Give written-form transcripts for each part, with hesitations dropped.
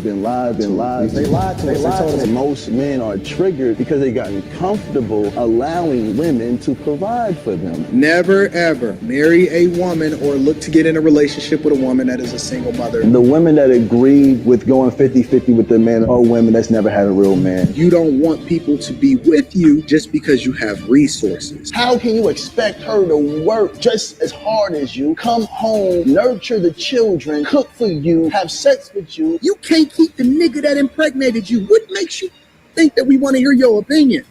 been lied to. They lied to us. Most men are triggered because they gotten comfortable allowing women to provide for them. Never ever marry a woman or look to get in a relationship with a woman that is a single mother. The women that agreed with going 50-50 with their men are women that's never had a real man. You don't want people to be with you just because you have resources. How can you expect her to work just as hard as you, come home, nurture the children, cook for you, have sex with you? You can't keep the nigga that impregnated you. What makes you think that we want to hear your opinion?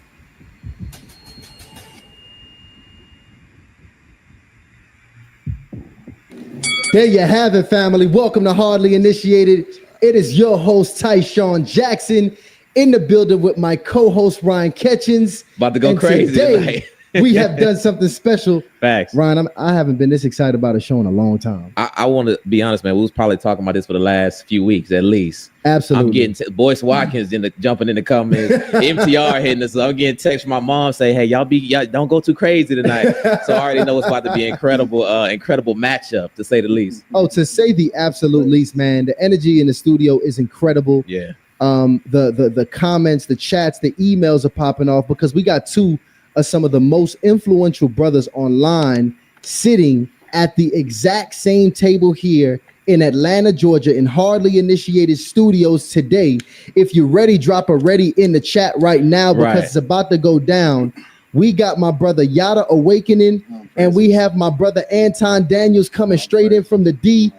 There you have it, family. Welcome to Hardly Initiated. It is your host, Tyshawn Jackson, in the building with my co-host, Ryan Ketchens. About to go crazy tonight. We have done something special. Facts. Ryan, I haven't been this excited about a show in a long time. I want to be honest, man. We was probably talking about this for the last few weeks, at least. Absolutely. I'm getting Boyce Watkins jumping in the comments. MTR hitting us. I'm getting text from my mom saying, "Hey, y'all don't go too crazy tonight." So I already know it's about to be incredible matchup, to say the least. Oh, to say the absolute least, man. The energy in the studio is incredible. Yeah. The comments, the chats, the emails are popping off because we got two of some of the most influential brothers online sitting at the exact same table here in Atlanta, Georgia, in Hardly Initiated Studios today. If you're ready, drop a ready in the chat right now because it's about to go down. We got my brother Yada Awakening, and we have my brother Anton Daniels coming straight in from the D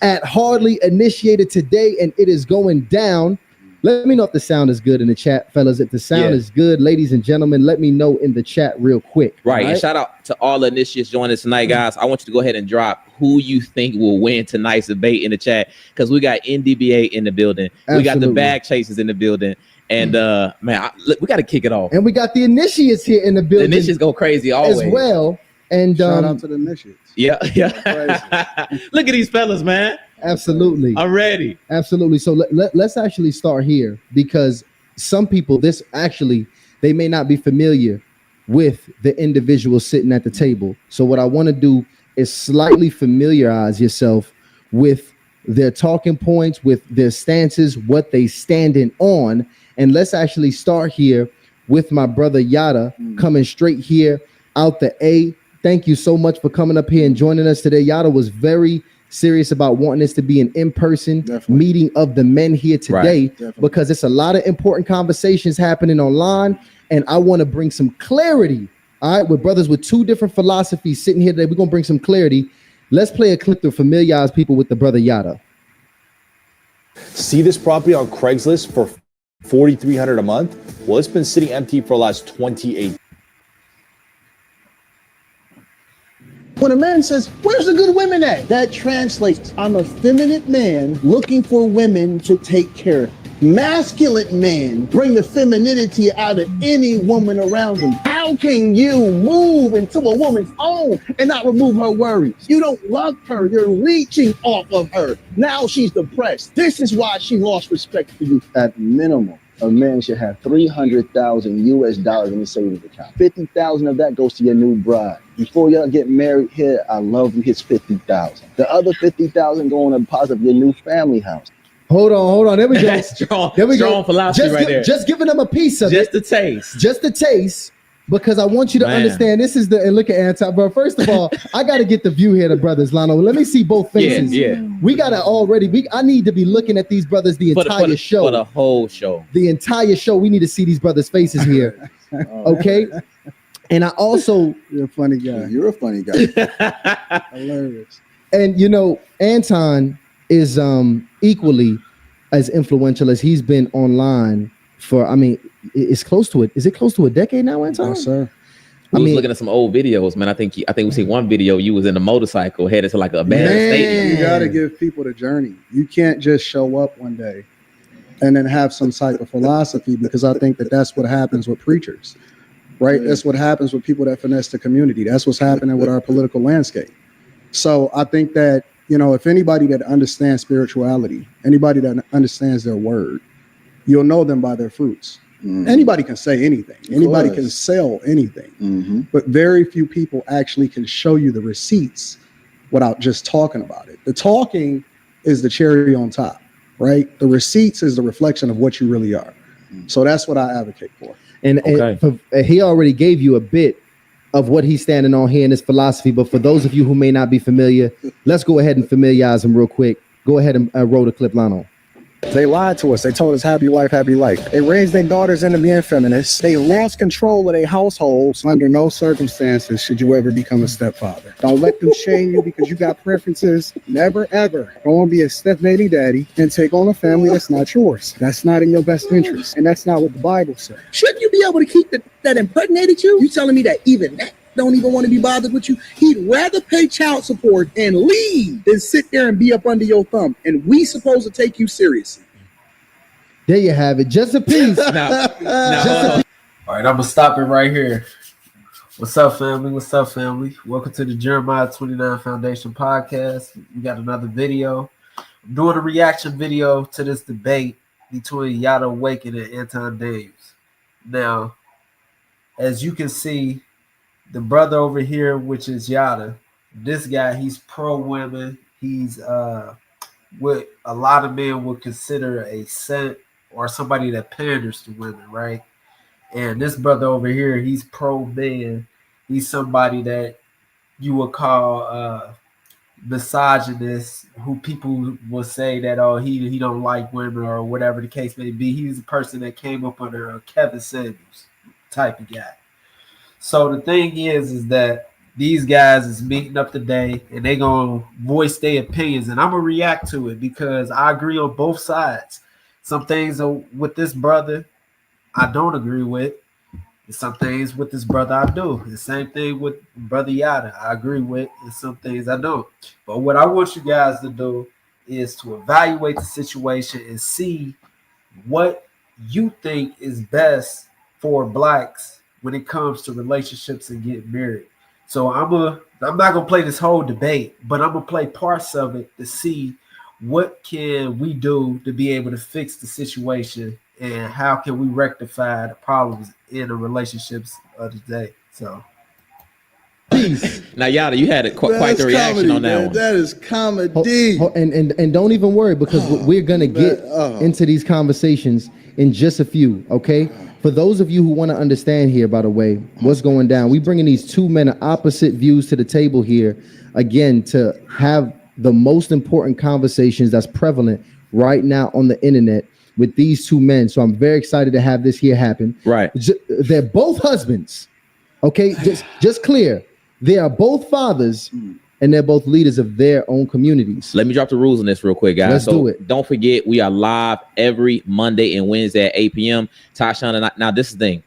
at Hardly Initiated today, and it is going down. Let me know if the sound is good in the chat, fellas. If the sound is good, ladies and gentlemen, let me know in the chat real quick. Right. And shout out to all the initiates joining us tonight, guys. I want you to go ahead and drop who you think will win tonight's debate in the chat, because we got NDBA in the building. Absolutely. We got the bag chasers in the building. And man, we got to kick it off. And we got the initiates here in the building. The initiates go crazy always. As well. And shout out to the initiates. Yeah. Look at these fellas, man. Absolutely. I'm ready. Absolutely. So let's actually start here, because some people, they may not be familiar with the individual sitting at the table. So what I want to do is slightly familiarize yourself with their talking points, with their stances, what they standing on. And let's actually start here with my brother Yada coming straight here out the A. Thank you so much for coming up here and joining us today. Yada was very serious about wanting this to be an in-person meeting of the men here today, because it's a lot of important conversations happening online, and I want to bring some clarity. All right, with brothers with two different philosophies sitting here today, we're gonna bring some clarity. Let's play a clip to familiarize people with the brother Yada. See this property on Craigslist for $4,300 a month? Well, it's been sitting empty for the last 28. When a man says, "Where's the good women at?" that translates, I'm a feminine man looking for women to take care of. Masculine men bring the femininity out of any woman around them. How can you move into a woman's home and not remove her worries? You don't love her. You're reaching off of her. Now she's depressed. This is why she lost respect for you. At minimum, a man should have $300,000 US in his savings account. 50,000 of that goes to your new bride. Before y'all get married, here, I love you, hits 50,000. The other 50,000 go on a deposit of your new family house. Hold on. There we go. That's strong. There we go. Philosophy there. Just giving them a piece of just the taste. Just the taste. Because I want you to understand, this is and look at Anton, bro. First of all, I got to get the view here, the brothers, Lano. Let me see both faces. Yeah. We got to I need to be looking at these brothers the entire show. For the whole show. The entire show, we need to see these brothers' faces here. Okay? And I also... You're a funny guy. You're a funny guy. Hilarious. And, Anton is equally as influential as he's been online for, it's close to it. Is it close to a decade now, Anton? Yes, sir. We was looking at some old videos, man. I think we see one video you was in a motorcycle headed to like a bad stadium. You got to give people the journey. You can't just show up one day and then have some type of philosophy, because I think that's what happens with preachers, right? That's what happens with people that finesse the community. That's what's happening with our political landscape. So I think that, if anybody that understands spirituality, anybody that understands their word, you'll know them by their fruits. Anybody can say anything. Anybody can sell anything. But very few people actually can show you the receipts without just talking about it. The talking is the cherry on top. right? The receipts is the reflection of what you really are. So that's what I advocate for. And, he already gave you a bit of what he's standing on here in his philosophy. But for those of you who may not be familiar, let's go ahead and familiarize him real quick. Go ahead and roll the clip, Lano. They lied to us. They told us happy wife, happy life. They raised their daughters into being feminists. They lost control of their households. Under no circumstances should you ever become a stepfather. Don't let them shame you because you got preferences. Never, ever go and be a step-baby daddy and take on a family that's not yours. That's not in your best interest. And that's not what the Bible says. Shouldn't you be able to keep that impregnated you? You telling me that even that don't even want to be bothered with you? He'd rather pay child support and leave than sit there and be up under your thumb. And we supposed to take you seriously. There you have it. Just a piece. All All right, I'm gonna stop it right here. What's up, family? What's up, family? Welcome to the Jeremiah 29 Foundation podcast. We got another video. I'm doing a reaction video to this debate between Yada Awaken and Anton Daniels. Now, as you can see, the brother over here, which is Yada, this guy, he's pro-women. He's what a lot of men would consider a saint or somebody that panders to women, right? And this brother over here, he's pro-man. He's somebody that you would call misogynist, who people will say that, oh, he don't like women or whatever the case may be. He's a person that came up under Kevin Samuels type of guy. So the thing is that these guys is meeting up today and they gonna voice their opinions, and I'm gonna react to it because I agree on both sides. Some things with this brother I don't agree with, and some things with this brother I do. The same thing with brother Yada, I agree with, and some things I don't. But what I want you guys to do is to evaluate the situation and see what you think is best for blacks when it comes to relationships and getting married. So I'm not gonna play this whole debate, but I'm gonna play parts of it to see what can we do to be able to fix the situation and how can we rectify the problems in the relationships of today. So now, Yada, you had quite the reaction comedy, on that man. one. That is comedy. And don't even worry, because we're gonna get into these conversations in just a few. Okay. For those of you who want to understand here, by the way, what's going down, we bringing these two men of opposite views to the table here, again, to have the most important conversations that's prevalent right now on the internet with these two men. So I'm very excited to have this here happen. Right. They're both husbands. Okay. Just clear. They are both fathers and they're both leaders of their own communities. Let me drop the rules on this real quick, guys. Let's do it. Don't forget, we are live every Monday and Wednesday at 8 p.m. Tashawn and I, now this is the thing.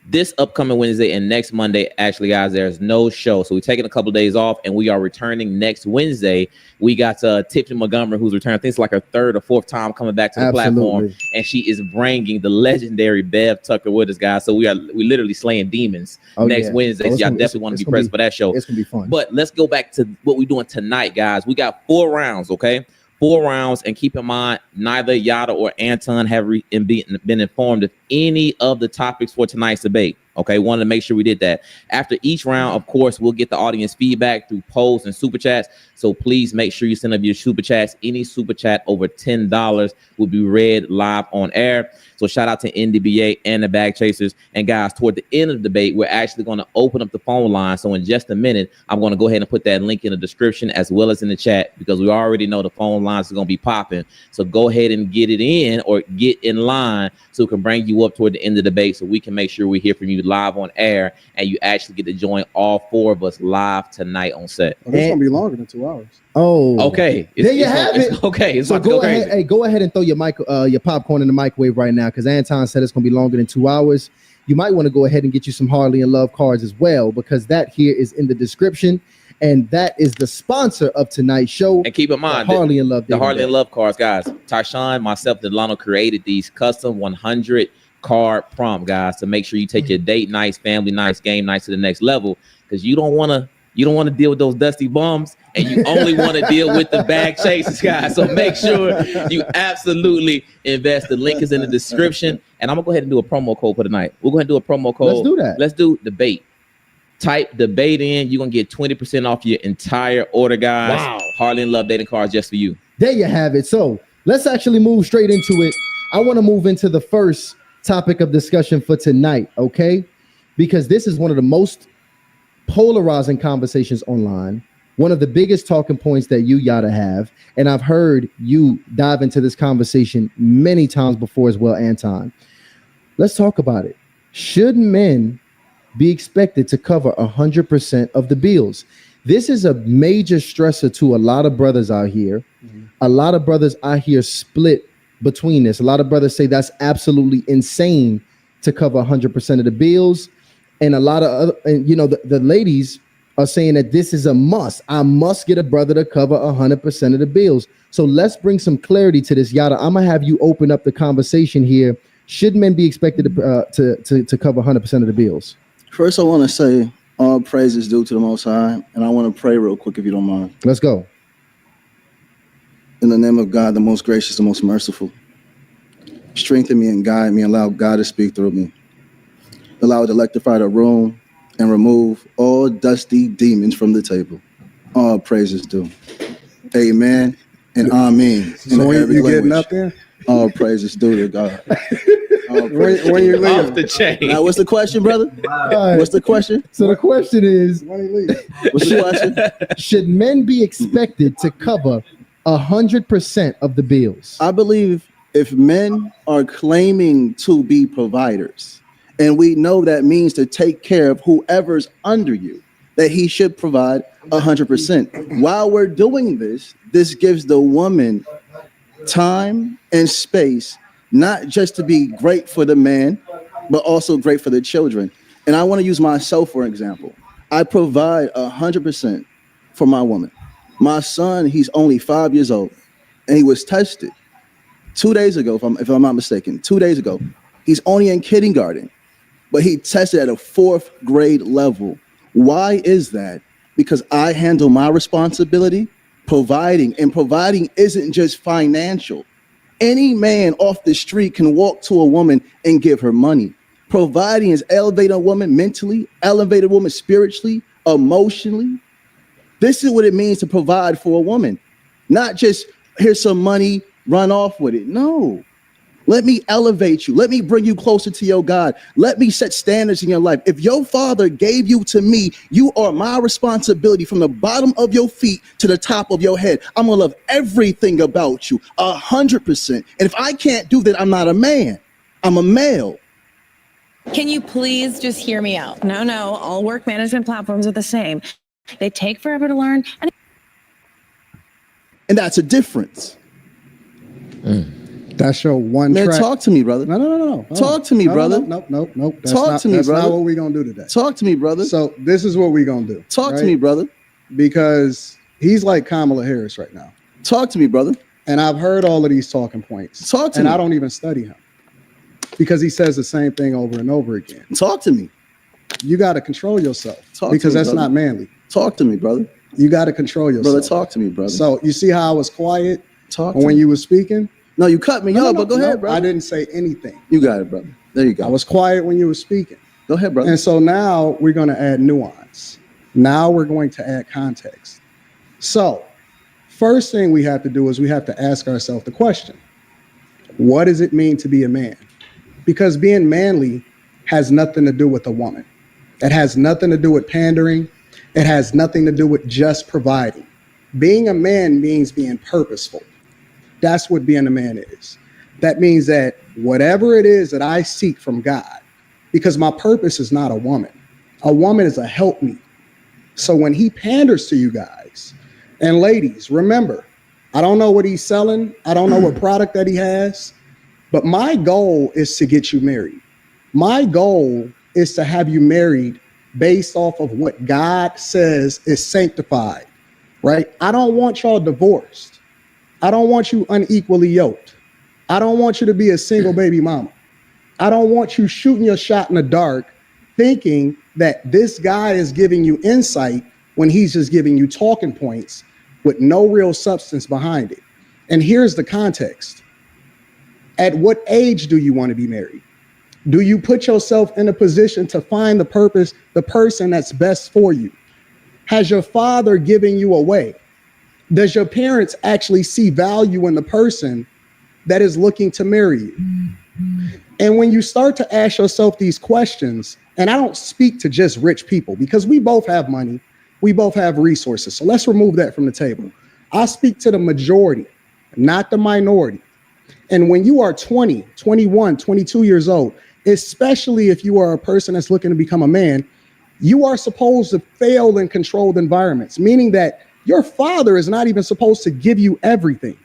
This upcoming Wednesday and next Monday, actually, guys, there's no show. So we're taking a couple of days off and we are returning next Wednesday. We got Tiffany Montgomery, who's returning. I think it's like her third or fourth time coming back to the platform. And she is bringing the legendary Bev Tucker with us, guys. So we literally slaying demons next Wednesday. So y'all definitely want to be present for that show. It's going to be fun. But let's go back to what we're doing tonight, guys. We got 4 rounds, okay? 4 rounds, and keep in mind, neither Yada or Anton have been informed of any of the topics for tonight's debate. Okay, wanted to make sure we did that. After each round, of course, we'll get the audience feedback through polls and super chats. So please make sure you send up your super chats. Any super chat over $10 will be read live on air. So shout out to NDBA and the Bag Chasers. And guys, toward the end of the debate, we're actually going to open up the phone line. So in just a minute, I'm going to go ahead and put that link in the description as well as in the chat, because we already know the phone lines are going to be popping. So go ahead and get it in or get in line so we can bring you up toward the end of the debate so we can make sure we hear from you live on air and you actually get to join all 4 of us live tonight on set. Well, this gonna be longer than 2 hours. Oh, okay. There you have it. Okay, it's so about to go crazy. Ahead, hey, go ahead and throw your popcorn in the microwave right now, because Anton said it's gonna be longer than 2 hours. You might want to go ahead and get you some Harley and Love cards as well, because that here is in the description, and that is the sponsor of tonight's show. And keep in mind, Harley and Love, the Harley and Love cards, guys. Tashawn, myself, and Delano created these custom 100 card prompt, guys, to make sure you take your date nights, family nights, game nights to the next level, because you don't want to deal with those dusty bums, and you only want to deal with the Bag Chasers, guys. So make sure you absolutely invest. The link is in the description, and I'm gonna go ahead and do a promo code for tonight. We're going to do a promo code. Let's do that. Let's do debate. Type debate in. You're gonna get 20% off your entire order, guys. Wow. Harley and Love dating cards just for you. There you have it. So let's actually move straight into it. I want to move into the first topic of discussion for tonight, okay? Because this is one of the most polarizing conversations online, one of the biggest talking points that you Yada have, and I've heard you dive into this conversation many times before as well, Anton. Let's talk about it. Should men be expected to cover 100% of the bills? This is a major stressor to a lot of brothers out here. A lot of brothers out here split between this. A lot of brothers say that's absolutely insane to cover 100% of the bills. And a lot of other, and you know, the ladies are saying that this is a must. I must get a brother to cover 100% of the bills. So let's bring some clarity to this, Yada. I'm gonna have you open up the conversation here. Should men be expected to cover 100% of the bills? First, I want to say all praise is due to the Most High, and I want to pray real quick if you don't mind. Let's go. In the name of God, the most gracious, the most merciful, strengthen me and guide me, allow God to speak through me. Allow it to electrify the room and remove all dusty demons from the table. All praises due. Amen and amen. So when you getting up there? All praises due to God. When you leave? Off the chain. Now, what's the question, brother? What's the question? So the question is, When you leave? What's the question? should men be expected to cover 100% of the bills? I believe if men are claiming to be providers, and we know that means to take care of whoever's under you, that he should provide 100%. While we're doing this, this gives the woman time and space, not just to be great for the man, but also great for the children. And I want to use myself for example. I provide 100% for my woman. My son, he's only 5 years old, and he was tested 2 days ago, if I'm not mistaken. 2 days ago, he's only in kindergarten, but he tested at a 4th grade level. Why is that? Because I handle my responsibility, providing, and providing isn't just financial. Any man off the street can walk to a woman and give her money. Providing is elevating a woman mentally, elevating a woman spiritually, emotionally. This is what it means to provide for a woman. Not just here's some money, run off with it. No. Let me elevate you. Let me bring you closer to your God. Let me set standards in your life. If your father gave you to me, you are my responsibility from the bottom of your feet to the top of your head. I'm going to love everything about you 100%. And if I can't do that, I'm not a man. I'm a male. Can you please just hear me out? No, all work management platforms are the same. They take forever to learn. And that's a difference. That's your one Man, track. talk to me, brother. No. Talk to me, brother. Nope. That's Talk not, to me, that's brother. not what we're going to do today. Talk to me, brother. So this is what we're going to do. Talk to right? me, brother. Because he's like Kamala Harris right now. Talk to me, brother. And I've heard all of these talking points. Talk to and me. I don't even study him. Because he says the same thing over and over again. Talk to me. You got to control yourself. Talk to because me, that's brother. not manly. Talk to me, brother. You got to control yourself. Brother, talk to me, brother. So you see how I was quiet talk to when me. you were speaking? No, you cut me off, but go ahead, brother. I didn't say anything. You got it, brother. There you go. I was quiet when you were speaking. Go ahead, brother. And so now we're going to add nuance. Now we're going to add context. So first thing we have to do is we have to ask ourselves the question, what does it mean to be a man? Because being manly has nothing to do with a woman. It has nothing to do with pandering. It has nothing to do with just providing. Being a man means being purposeful. That's what being a man is. That means that whatever it is that I seek from God, because my purpose is not a woman. A woman is a helpmeet. So when he panders to you guys, and ladies, remember, I don't know what he's selling. I don't know what product that he has, but my goal is to get you married. My goal is to have you married based off of what God says is sanctified, right? I don't want y'all divorced. I don't want you unequally yoked. I don't want you to be a single baby mama. I don't want you shooting your shot in the dark thinking that this guy is giving you insight when he's just giving you talking points with no real substance behind it. And here's the context. At what age do you want to be married? Do you put yourself in a position to find the person that's best for you? Has your father given you away? Does your parents actually see value in the person that is looking to marry you? And when you start to ask yourself these questions, and I don't speak to just rich people because we both have money, we both have resources. So let's remove that from the table. I speak to the majority, not the minority. And when you are 20, 21, 22 years old, especially if you are a person that's looking to become a man, you are supposed to fail in controlled environments, meaning that your father is not even supposed to give you everything.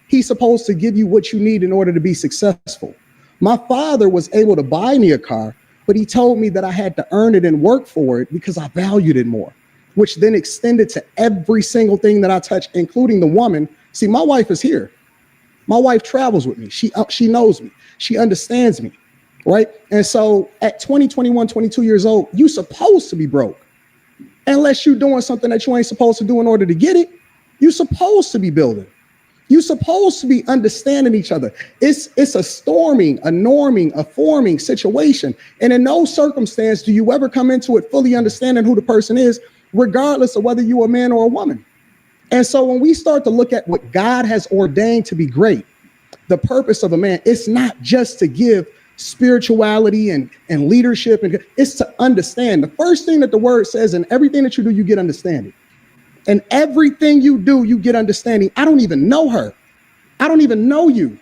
He's supposed to give you what you need in order to be successful. My father was able to buy me a car, but he told me that I had to earn it and work for it because I valued it more, which then extended to every single thing that I touch, including the woman. See, my wife is here. My wife travels with me. She knows me. She understands me, right? And so at 20, 21, 22 years old, you're supposed to be broke. Unless you're doing something that you ain't supposed to do in order to get it, you're supposed to be building. You're supposed to be understanding each other. It's a storming, a norming, a forming situation. And in no circumstance do you ever come into it fully understanding who the person is, regardless of whether you're a man or a woman. And so when we start to look at what God has ordained to be great, the purpose of a man, it's not just to give spirituality and leadership, and it's to understand. The first thing that the word says, in everything that you do, you get understanding. And everything you do, you get understanding. I don't even know her. I don't even know you.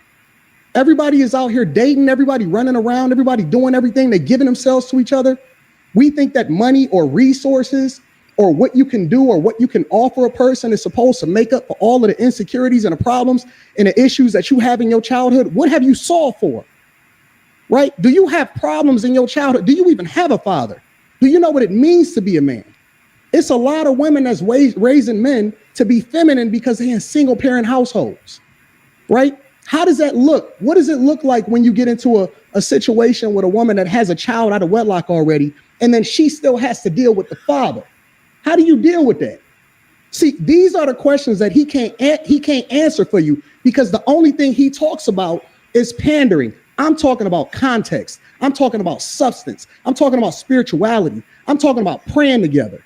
Everybody is out here dating, everybody running around, everybody doing everything. They're giving themselves to each other. We think that money or resources or what you can do or what you can offer a person is supposed to make up for all of the insecurities and the problems and the issues that you have in your childhood. What have you solved for? Right? Do you have problems in your childhood? Do you even have a father? Do you know what it means to be a man? It's a lot of women that's raising men to be feminine because they're in single parent households, right? How does that look? What does it look like when you get into a situation with a woman that has a child out of wedlock already, and then she still has to deal with the father? How do you deal with that? See, these are the questions that he can't answer for you, because the only thing he talks about is pandering. I'm talking about context. I'm talking about substance. I'm talking about spirituality. I'm talking about praying together.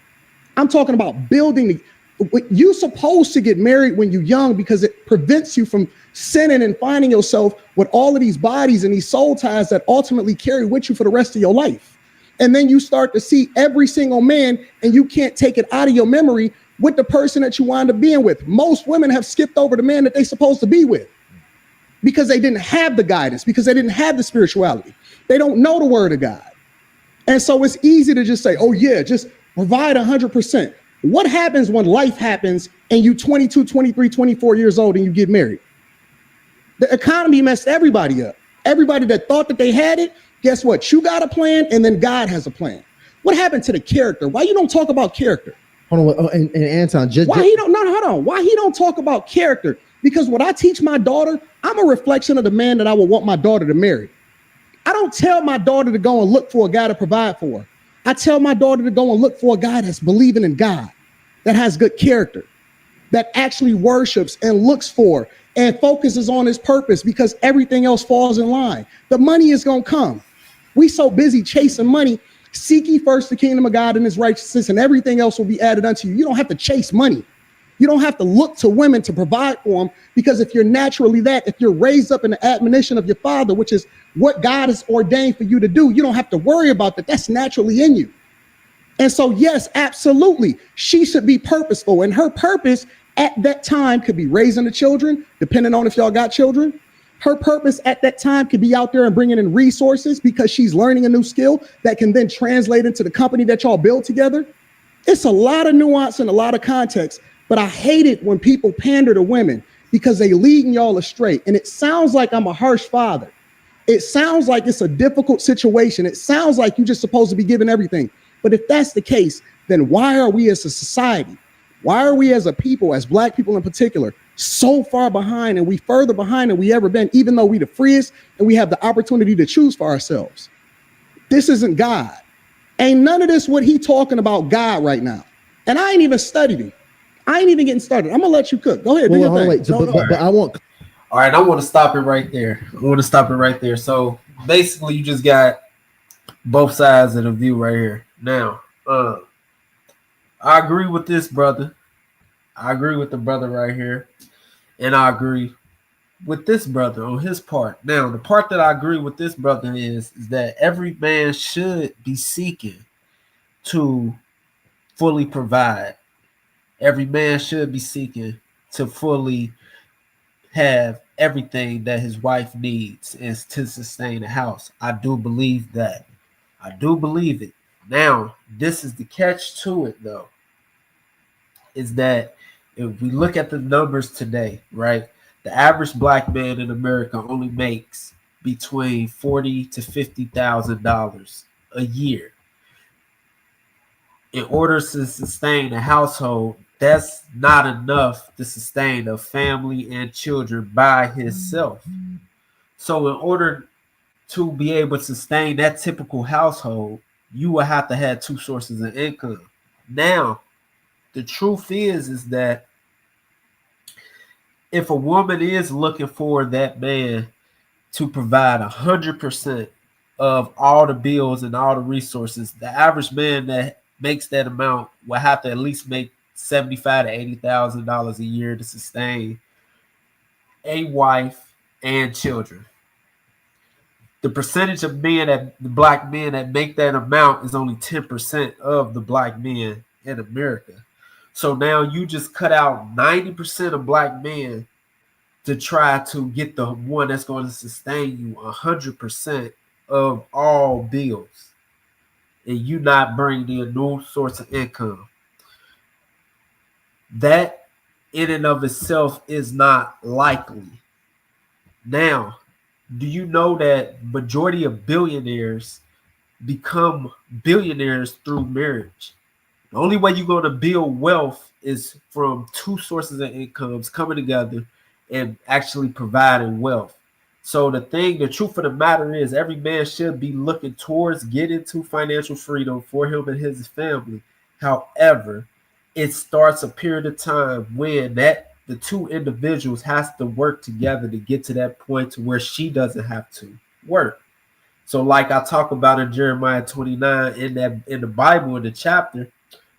I'm talking about building. You're supposed to get married when you're young because it prevents you from sinning and finding yourself with all of these bodies and these soul ties that ultimately carry with you for the rest of your life. And then you start to see every single man, and you can't take it out of your memory with the person that you wind up being with. Most women have skipped over the man that they're supposed to be with because they didn't have the guidance, because they didn't have the spirituality. They don't know the word of God. And so it's easy to just say, oh yeah, just provide 100%. What happens when life happens and you 22, 23, 24 years old and you get married? The economy messed everybody up. Everybody that thought that they had it, guess what? You got a plan, and then God has a plan. What happened to the character? Why you don't talk about character? Hold on, and Anton, Why he don't talk about character? Because what I teach my daughter, I'm a reflection of the man that I would want my daughter to marry. I don't tell my daughter to go and look for a guy to provide for her. I tell my daughter to go and look for a guy that's believing in God, that has good character, that actually worships and looks for and focuses on his purpose, because everything else falls in line. The money is going to come. We so busy chasing money. Seek ye first the kingdom of God and his righteousness, and everything else will be added unto you. You don't have to chase money. You don't have to look to women to provide for them, because if you're naturally that, if you're raised up in the admonition of your father, which is what God has ordained for you to do, you don't have to worry about that. That's naturally in you. And so, yes, absolutely, she should be purposeful. And her purpose at that time could be raising the children, depending on if y'all got children. Her purpose at that time could be out there and bringing in resources because she's learning a new skill that can then translate into the company that y'all build together. It's a lot of nuance and a lot of context, but I hate it when people pander to women because they leading y'all astray. And it sounds like I'm a harsh father. It sounds like it's a difficult situation. It sounds like you're just supposed to be giving everything. But if that's the case, then why are we as a society, why are we as a people, as Black people in particular, so far behind, and we further behind than we ever been, even though we the freest and we have the opportunity to choose for ourselves? This isn't God. Ain't none of this what he talking about God right now. And I ain't even studied him. I ain't even getting started. I'm gonna let you cook. Go ahead. Do your thing. Wait, but I want. All right, I want to stop it right there. So basically, you just got both sides of the view right here. Now, I agree with this brother. I agree with the brother right here, and I agree with this brother on his part. Now, the part that I agree with this brother is that every man should be seeking to fully provide. Every man should be seeking to fully have everything that his wife needs is to sustain the house. I do believe that. I do believe it. Now, this is the catch to it, though, is that if we look at the numbers today, right, the average black man in America only makes between $40,000 to $50,000 a year. In order to sustain a household, that's not enough to sustain a family and children by himself. So in order to be able to sustain that typical household, you will have to have two sources of income. Now, the truth is that if a woman is looking for that man to provide 100% of all the bills and all the resources, the average man that makes that amount will have to at least make $75,000 to $80,000 a year to sustain a wife and children. The percentage of the black men that make that amount is only 10% of the black men in America. So now you just cut out 90% of black men to try to get the one that's going to sustain you 100% of all bills, and you not bringing in no source of income. That in and of itself is not likely. Now, do you know that majority of billionaires become billionaires through marriage? The only way you're going to build wealth is from two sources of incomes coming together and actually providing wealth. So the truth of the matter is every man should be looking towards getting to financial freedom for him and his family. However, it starts a period of time when the two individuals has to work together to get to that point to where she doesn't have to work. So like I talk about in Jeremiah 29 in the Bible, in the chapter,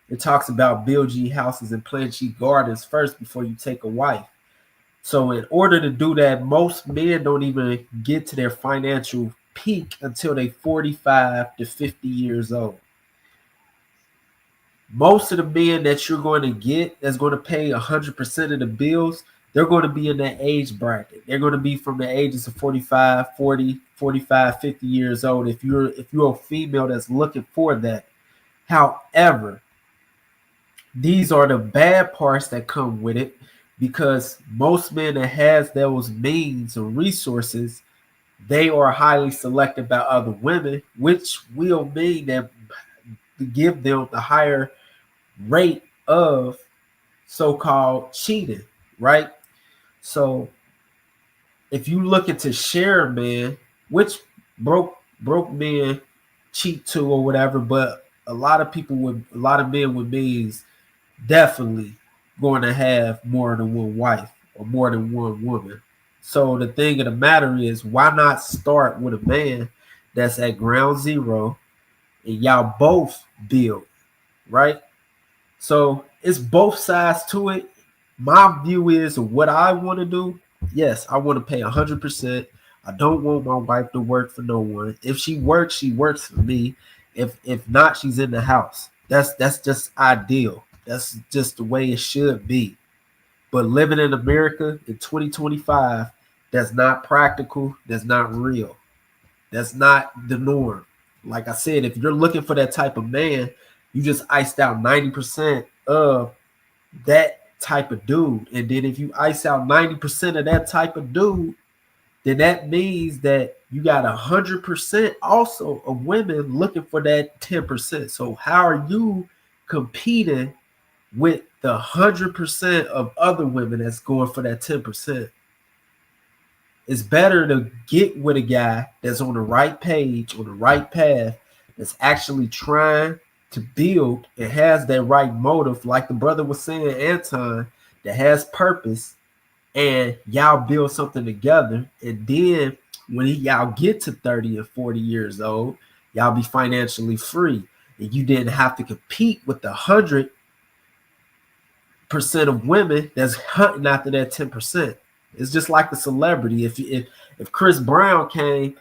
it talks about build ye houses and plant ye gardens first before you take a wife. So in order to do that, most men don't even get to their financial peak until they 45 to 50 years old. Most of the men that you're going to get that's going to pay 100% of the bills, they're going to be in that age bracket. They're going to be from the ages of 45, 40, 45, 50 years old if you're a female that's looking for that. However, these are the bad parts that come with it, because most men that has those means or resources, they are highly selected by other women, which will mean that give them the higher rate of so-called cheating, right? So if you look into share a man, which broke men cheat too or whatever, but a lot of men with means definitely going to have more than one wife or more than one woman. So the thing of the matter is, why not start with a man that's at ground zero and y'all both build, right? So it's both sides to it. My view is what I want to do. Yes, I want to pay 100%. I don't want my wife to work for no one. If she works for me. If not, she's in the house. That's just ideal. That's just the way it should be. But living in America in 2025, that's not practical. That's not real. That's not the norm. Like I said, if you're looking for that type of man, you just iced out 90% of that type of dude. And then if you ice out 90% of that type of dude, then that means that you got 100% also of women looking for that 10%. So how are you competing with the 100% of other women that's going for that 10%? It's better to get with a guy that's on the right page, on the right path, that's actually trying to build and has that right motive, like the brother was saying, Anton, that has purpose, and y'all build something together. And then when y'all get to 30 and 40 years old, y'all be financially free, and you didn't have to compete with the 100% of women that's hunting after that 10%. It's just like the celebrity. If Chris Brown came,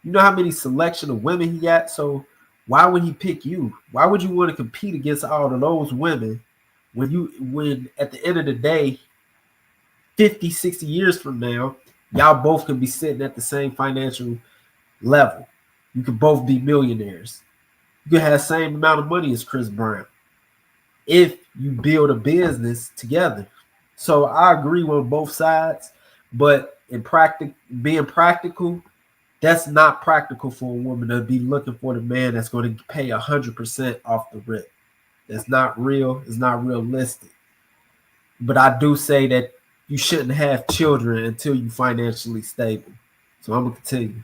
you know how many selection of women he got? So why would he pick you? Why would you want to compete against all of those women when at the end of the day, 50, 60 years from now, y'all both can be sitting at the same financial level. You could both be millionaires. You could have the same amount of money as Chris Brown if you build a business together. So I agree with both sides, but being practical, that's not practical for a woman to be looking for the man that's going to pay 100% off the rip. That's not real. It's not realistic. But I do say that you shouldn't have children until you're financially stable. So I'm going to continue.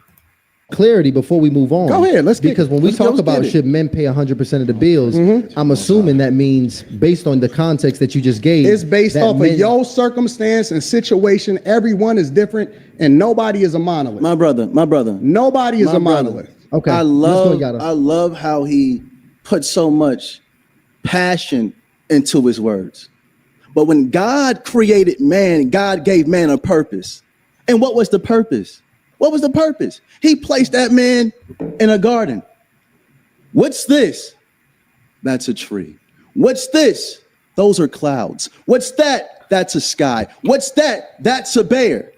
Clarity before we move on. Go ahead. Because when we talk about should men pay 100% of the bills, I'm assuming that means based on the context that you just gave. It's based off of your circumstance and situation. Everyone is different, and nobody is a monolith. My brother. Nobody is a monolith. Okay. I love how he put so much passion into his words. But when God created man, God gave man a purpose. And what was the purpose? What was the purpose? He placed that man in a garden. What's this? That's a tree. What's this? Those are clouds. What's that? That's a sky. What's that? That's a bear.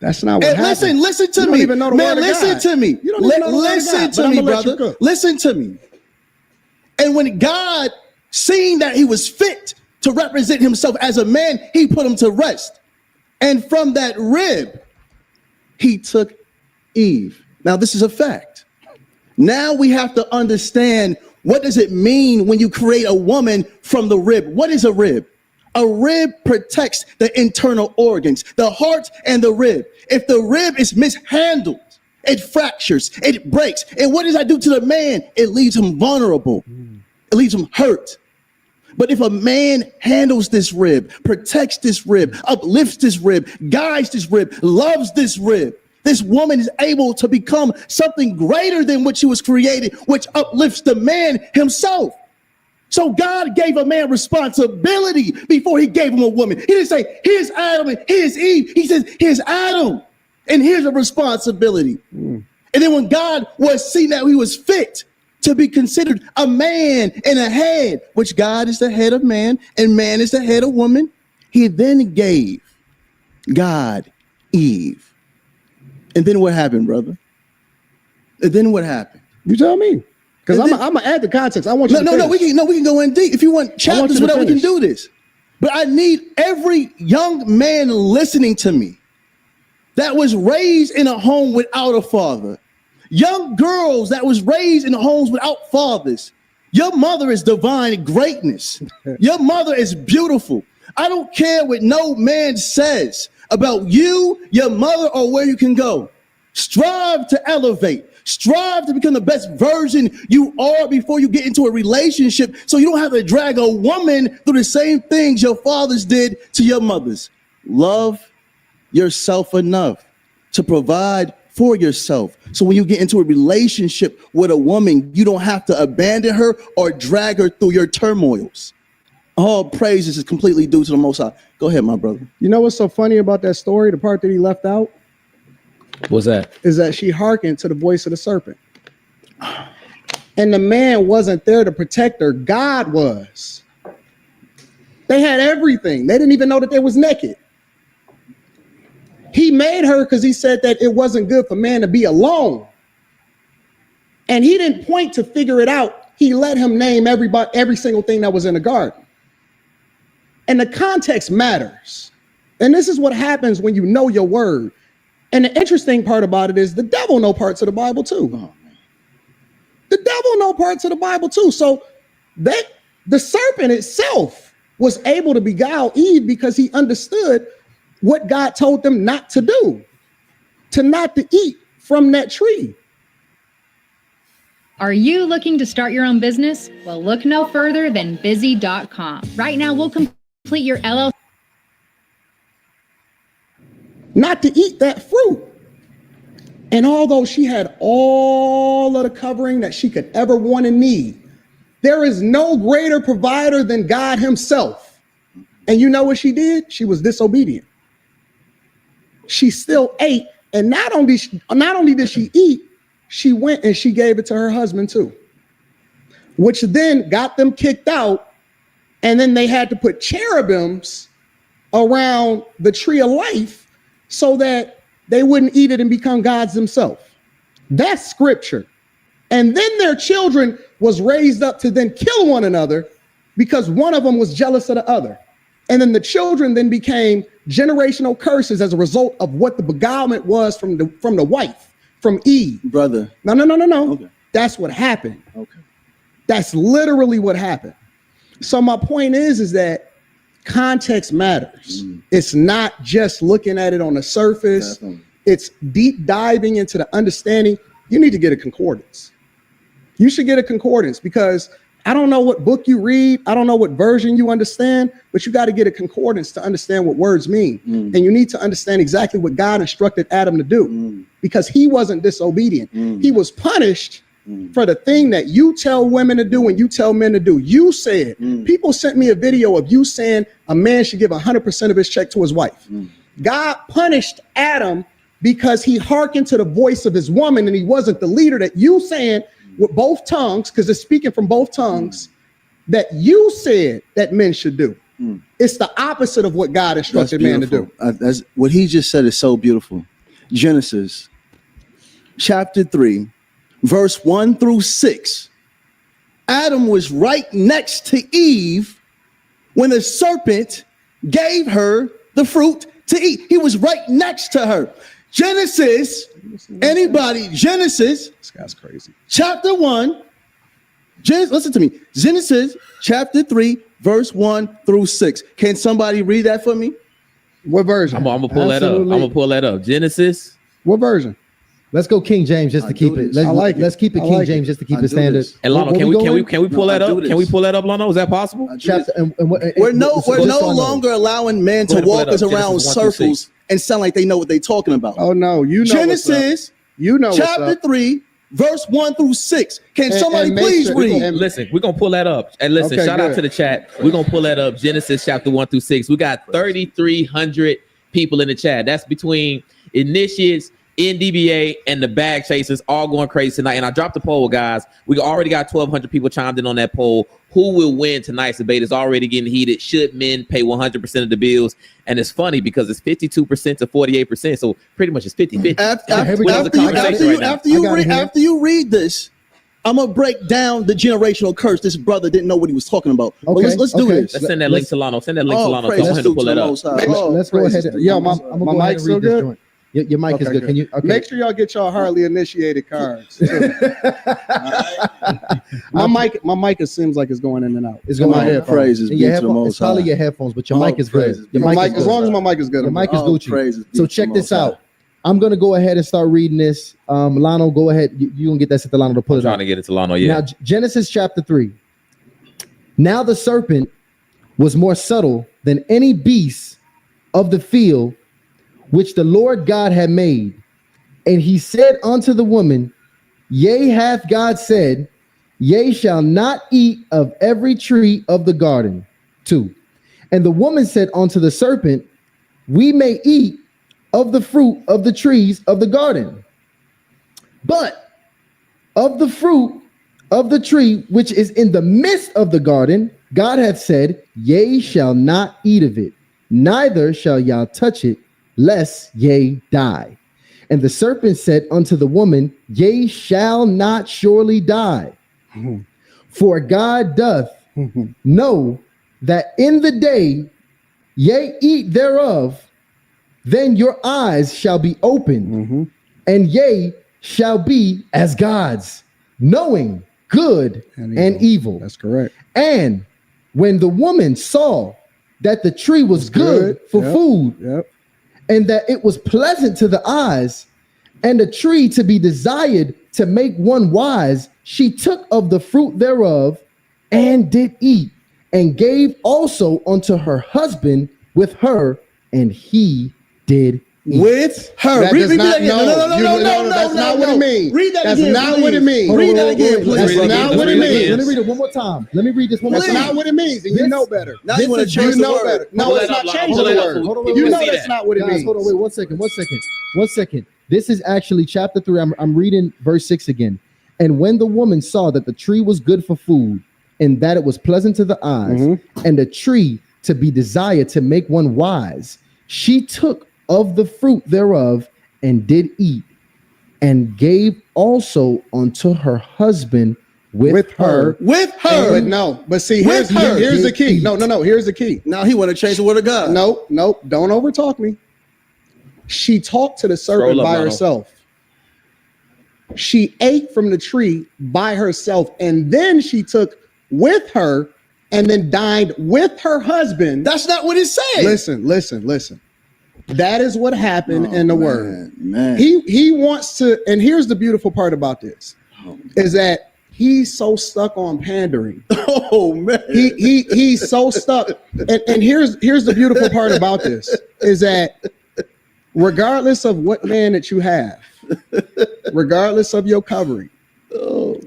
That's not what happened. Listen to You me. don't even know the Man, word of listen God. to me. You don't even know the word of Listen God, to but me, I'ma let you brother. cook. Listen to me. And when God seen that he was fit to represent himself as a man, he put him to rest. And from that rib, he took Eve. Now, this is a fact. Now we have to understand, what does it mean when you create a woman from the rib? What is a rib? A rib protects the internal organs, the heart and the rib. If the rib is mishandled, it fractures, it breaks. And what does that do to the man? It leaves him vulnerable. It leaves him hurt. But if a man handles this rib, protects this rib, uplifts this rib, guides this rib, loves this rib, this woman is able to become something greater than what she was created, which uplifts the man himself. So God gave a man responsibility before he gave him a woman. He didn't say, here's Adam and here's Eve. He says, here's Adam and here's a responsibility. And then when God was seen that he was fit to be considered a man and a head, which God is the head of man and man is the head of woman, he then gave God Eve. And then what happened, brother? And then what happened? You tell me. Because I'm gonna add the context. I want you to No, we can go in deep. If you want chapters, whatever, we can do this. But I need every young man listening to me that was raised in a home without a father. Young girls that was raised in homes without fathers. Your mother is divine greatness. Your mother is beautiful. I don't care what no man says about you, your mother, or where you can go. Strive to elevate. Strive to become the best version you are before you get into a relationship, so you don't have to drag a woman through the same things your fathers did to your mothers. Love yourself enough to provide for yourself. So when you get into a relationship with a woman, you don't have to abandon her or drag her through your turmoils. All praises is completely due to the Most High. Go ahead, my brother. You know what's so funny about that story? The part that he left out What's that? is that she hearkened to the voice of the serpent. And the man wasn't there to protect her. God was. They had everything. They didn't even know that they was naked. He made her because he said that it wasn't good for man to be alone. And he didn't point to figure it out. He let him name every single thing that was in the garden. And the context matters. And this is what happens when you know your word. And the interesting part about it is the devil know parts of the Bible too. The devil know parts of the Bible too. So the serpent itself was able to beguile Eve because he understood what God told them not to do, not to eat from that tree. Are you looking to start your own business? Well, look no further than busy.com. Right now, we'll complete your LLC. Not to eat that fruit. And although she had all of the covering that she could ever want and need, there is no greater provider than God himself. And you know what she did? She was disobedient. she still ate. And not only did she eat, she went and she gave it to her husband too, which then got them kicked out. And then they had to put cherubims around the tree of life so that they wouldn't eat it and become gods themselves. That's scripture. And then their children was raised up to then kill one another because one of them was jealous of the other. And then the children then became generational curses as a result of what the beguilement was from the wife, from Eve. Brother. No. Okay. That's what happened. Okay. That's literally what happened. So my point is that context matters. It's not just looking at it on the surface. Definitely. It's deep diving into the understanding. You need to get a concordance. You should get a concordance because I don't know what book you read. I don't know what version you understand, but you got to get a concordance to understand what words mean. And you need to understand exactly what God instructed Adam to do because he wasn't disobedient. He was punished for the thing that you tell women to do and you tell men to do. You said, people sent me a video of you saying a man should give 100% of his check to his wife. God punished Adam because he hearkened to the voice of his woman and he wasn't the leader that you saying with both tongues, because it's speaking from both tongues, that you said that men should do. It's the opposite of what God instructed man to do. That's what he just said is so beautiful. Genesis chapter 3, verse 1 through 6. Adam was right next to Eve when the serpent gave her the fruit to eat. He was right next to her. Genesis, Genesis, This guy's crazy. chapter 1, listen to me. Genesis chapter 3, verse 1 through 6. Can somebody read that for me? What version? I'm gonna pull that up. I'm gonna pull that up. Genesis. What version? Let's go King James just to keep it. I like it. Let's keep it I King like James it. just to keep I it do standard. this. And Lano, What can we we going? pull that I do up? this. Can we pull that up, Lano? Is that possible? Chapter and what? We're so no just so I know. longer allowing men Go to ahead and pull walk it us up. around Genesis 1 through circles 6. and sound like they know what they're talking about. Oh no, you know Genesis you know chapter 3, verse 1 through 6. Can somebody make please sure- read? and- Listen, we're gonna pull that up. And listen, Okay, shout out good. to the chat. We're gonna pull that up. Genesis chapter 1 through 6. We got 3,300 people in the chat. That's between initiates, NDBA, and the bag chasers all going crazy tonight. And I dropped the poll, guys. We already got 1,200 people chimed in on that poll. Who will win tonight's debate? It's already getting heated. Should men pay 100% of the bills? And it's funny because it's 52% to 48%. So pretty much it's 50-50. After After you read this, I'm gonna break down the generational curse. This brother didn't know what he was talking about. But Okay, let's do okay. this. Let's send that link to Lano. Send that link to Lano. So praise I want him to pull to it the up. Most High. Let's go ahead. Yo, I'm my gonna go ahead mic's and read still this good? joint. Your mic is Okay, good. good. Can you? Okay. Make sure y'all get y'all hardly initiated cards. my mic it seems like it's going in and out. It's going All in. headphones. Praises And be your to the headphones, Most it's probably High. your headphones, but your All mic is good. praises Your be mic to is the As good. long as my mic is good. Your I'm mic good. is All Gucci. praises be So to the check this Most High. out. I'm gonna go ahead and start reading this. Lano, go ahead. You gonna get that set to Lano to pull I'm it trying out. to get it to Lano. Yeah. Now, Genesis chapter 3. Now the serpent was more subtle than any beast of the field which the Lord God had made. And he said unto the woman, Yea, hath God said, Ye shall not eat of every tree of the garden. 2. And the woman said unto the serpent, We may eat of the fruit of the trees of the garden. But of the fruit of the tree which is in the midst of the garden, God hath said, Ye shall not eat of it, neither shall y'all touch it, lest ye die. And the serpent said unto the woman, Ye shall not surely die. For God doth know that in the day ye eat thereof, then your eyes shall be opened, and ye shall be as gods, knowing good and evil. That's correct. And when the woman saw that the tree was good for Yep. food, Yep. and that it was pleasant to the eyes, and a tree to be desired to make one wise, she took of the fruit thereof and did eat, and gave also unto her husband with her, and he did eat. With her. That Read does that not- again. no, That's not what it means. Read that That's again, not please. what it means. Read that again, please. That's not what it means. Let me read it one more time. Let me read this one more That's time. not what it means, and you know better. Now you want to change You the know word. better. No, Hold it's it not up, changing hold the it up. word. Hold on, You wait, know see that's that. not what it Guys, means. hold on, wait, 1 second. One second. This is actually chapter 3. I'm reading verse 6 again. And when the woman saw that the tree was good for food, and that it was pleasant to the eyes, and a tree to be desired to make one wise, she took of the fruit thereof and did eat, and gave also unto her husband with her. With her. But no, but see, With her. here's the key. No, here's the key. Now he want to change the word of God. Nope, don't overtalk me. She talked to the serpent Scroll up, by Ronald. herself. She ate from the tree by herself, and then she took with her and then dined with her husband. That's not what it said. Listen. That is what happened in the word. Man. He wants to, and here's the beautiful part about this, is that he's so stuck on pandering. Oh man. He's so stuck. And here's the beautiful part about this is that regardless of what man that you have, regardless of your covering,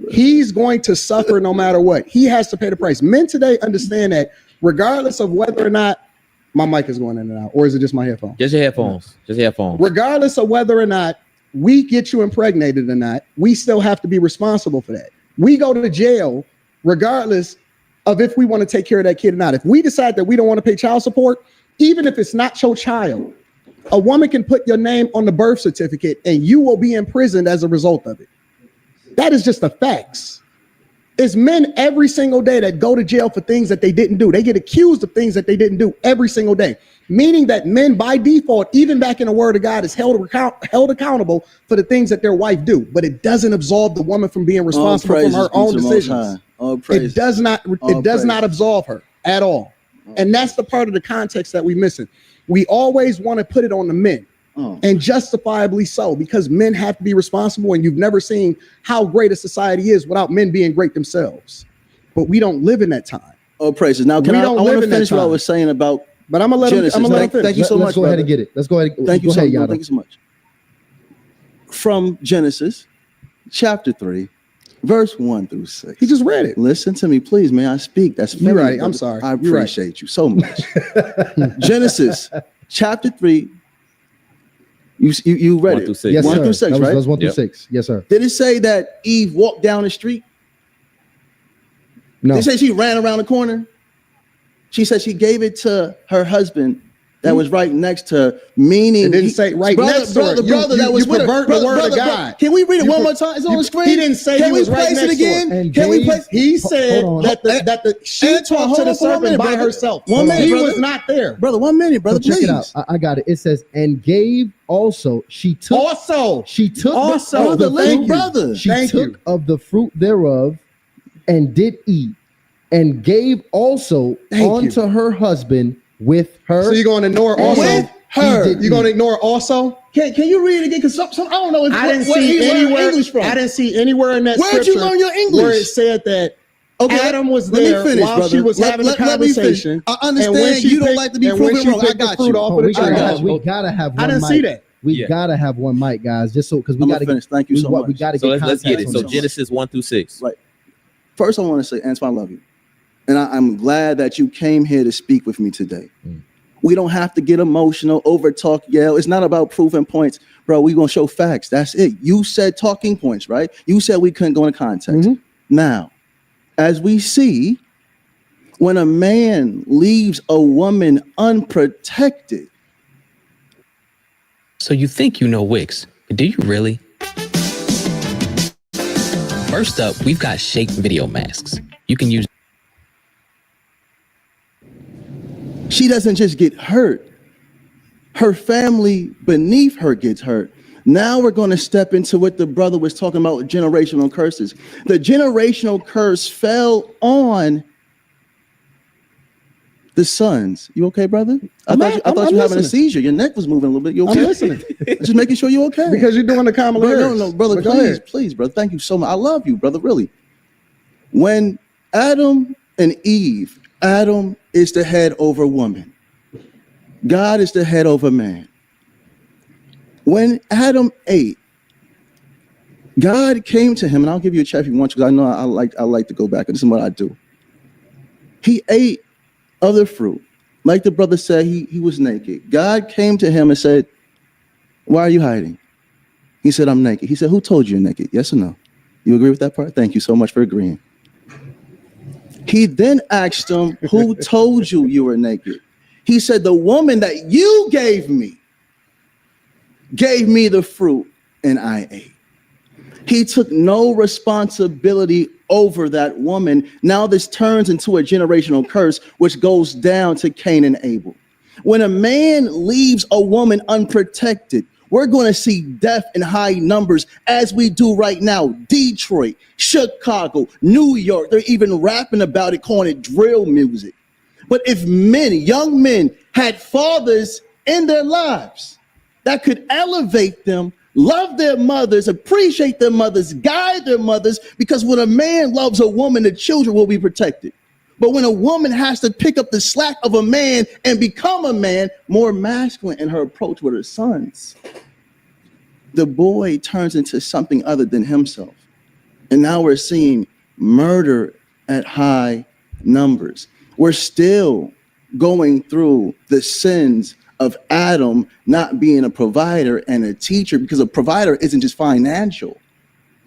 he's going to suffer no matter what. He has to pay the price. Men today understand that regardless of whether or not my mic is going in and out, or is it just my headphones? Just your headphones. Just your headphones. Regardless of whether or not we get you impregnated or not, we still have to be responsible for that. We go to jail regardless of if we want to take care of that kid or not. If we decide that we don't want to pay child support, even if it's not your child, a woman can put your name on the birth certificate and you will be imprisoned as a result of it. That is just the facts. It's men every single day that go to jail for things that they didn't do. They get accused of things that they didn't do every single day, meaning that men by default, even back in the word of God, is held accountable for the things that their wife do. But it doesn't absolve the woman from being responsible for her own decisions. It does not absolve her at all. And that's the part of the context that we're missing. We always want to put it on the men. And justifiably so, because men have to be responsible, and you've never seen how great a society is without men being great themselves. But we don't live in that time. Oh, praises. Now, can I want to finish what I was saying about But I'm gonna let Genesis. him finish. Thank you so much. Let's go ahead and brother. get it. Let's go ahead. Thank you Go so ahead, much. Yada. Thank you so much. From Genesis, chapter 3, verse 1 through 6. He just read it. Listen to me, please. May I speak? That's You're feminine, right. I'm brother. sorry. I You're right. appreciate you so much. Genesis, chapter 3. You read 1 it. through 6. Yes, 1 sir. through 6, That right? was 1 through Yep. 6. Yes, sir. Did it say that Eve walked down the street? No. They say she ran around the corner. She said she gave it to her husband that was right next to her, meaning It didn't say right next to her. brother, You- that was you with her. pervert the Brother, word of brother, God. brother. Can we read it You one per- more time? It's on you- the screen. he didn't say Can he we was right place it next to her. again? And Can we gave- place? He said Hold on. that she Antoine, talked hold to the on for 1 serpent minute, by brother. herself. 1 minute, he brother. was not there. Brother, 1 minute, brother, So check please. it out. I got it. It says, and gave also. She took. Also, She took. Also, of the brother, fruit- thank brother. She Thank took you. of the fruit thereof, and did eat, and gave also Thank unto you. her husband with her. so you're going to ignore also? With her. He did You're going to ignore also? Can you read it again? Because some I don't know if I didn't where see he learned anywhere. English from. I didn't see anywhere in that Where'd you scripture learn your English? where it said that Okay, Adam was let me there finish, while brother. she was having the let me finish. conversation. I and when understand she you don't picked- like to be and when proven she wrong. I picked the got fruit you. off Oh, of the we tree. gotta have one I didn't mic. see that. We Yeah. gotta have one mic, guys, just so because we I'm gotta gonna finish. Thank you so much. We gotta So get let's get it. context So on this. Genesis 1 through 6. Right. First, I want to say, Antoine, I love you. And I'm glad that you came here to speak with me today. We don't have to get emotional, over talk, yell. It's not about proving points. Bro, we're going to show facts. That's it. You said talking points, right? You said we couldn't go into context. Now, as we see, when a man leaves a woman unprotected, So you think you know Wix, but do you really? First up, we've got Shake Video Masks. You can use she doesn't just get hurt. Her family beneath her gets hurt. Now we're going to step into what the brother was talking about with generational curses. The generational curse fell on the sons. You okay, brother? I thought you were having a listening. seizure. Your neck was moving a little bit. You okay? I'm listening. Just making sure you're okay. Because you're doing the Kamala Brother, Harris. no, brother, But go please, ahead. please, brother. Thank you so much. I love you, brother, really. When Adam and Eve, Adam is the head over woman. God is the head over man. When Adam ate, God came to him, and I'll give you a check if you want to, because I know I like to go back, and this is what I do. He ate of the fruit. Like the brother said, he was naked. God came to him and said, why are you hiding? He said, I'm naked. He said, who told you you're naked? Yes or no? You agree with that part? Thank you so much for agreeing. He then asked him, who told you you were naked? He said, the woman that you gave me the fruit, and I ate. He took no responsibility over that woman. Now this turns into a generational curse, which goes down to Cain and Abel. When a man leaves a woman unprotected, we're going to see death in high numbers, as we do right now. Detroit, Chicago, New York, they're even rapping about it, calling it drill music. But if men, young men, had fathers in their lives that could elevate them, love their mothers, appreciate their mothers, guide their mothers, because when a man loves a woman, the children will be protected. But when a woman has to pick up the slack of a man and become a man, more masculine in her approach with her sons, the boy turns into something other than himself. And now we're seeing murder at high numbers. We're still going through the sins of Adam not being a provider and a teacher, because a provider isn't just financial.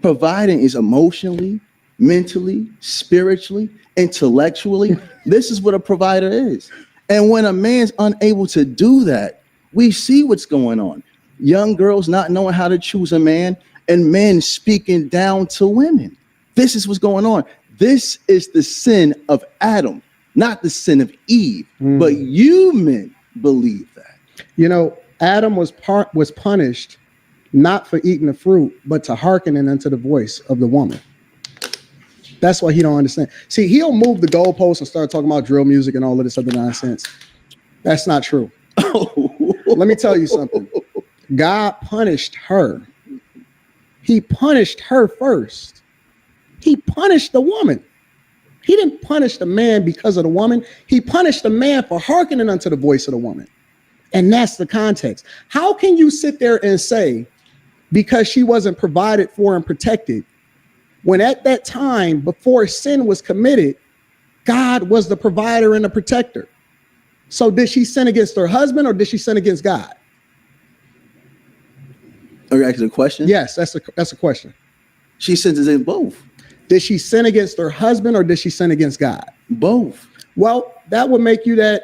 Providing is emotionally, mentally, spiritually, intellectually. This is what a provider is. And when a man's unable to do that, we see what's going on. Young girls not knowing how to choose a man, and men speaking down to women. This is what's going on. This is the sin of Adam, not the sin of Eve. But you men believe that. You know, Adam was punished not for eating the fruit, but to hearkening unto the voice of the woman. That's why he don't understand. See, he'll move the goalposts and start talking about drill music and all of this other nonsense. That's not true. Let me tell you something. God punished her. He punished her first. He punished the woman. He didn't punish the man because of the woman. He punished the man for hearkening unto the voice of the woman. And that's the context. How can you sit there and say, because she wasn't provided for and protected, when at that time, before sin was committed, God was the provider and the protector? So did she sin against her husband or did she sin against God? Are you asking a question? Yes, that's a question. She sins in both. Did she sin against her husband or did she sin against God? Both. Well, that would make you a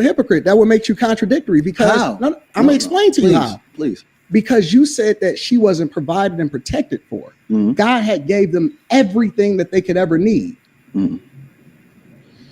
hypocrite. That would make you contradictory, because I'm gonna explain to you how. Please. Because you said that she wasn't provided and protected for. God had gave them everything that they could ever need.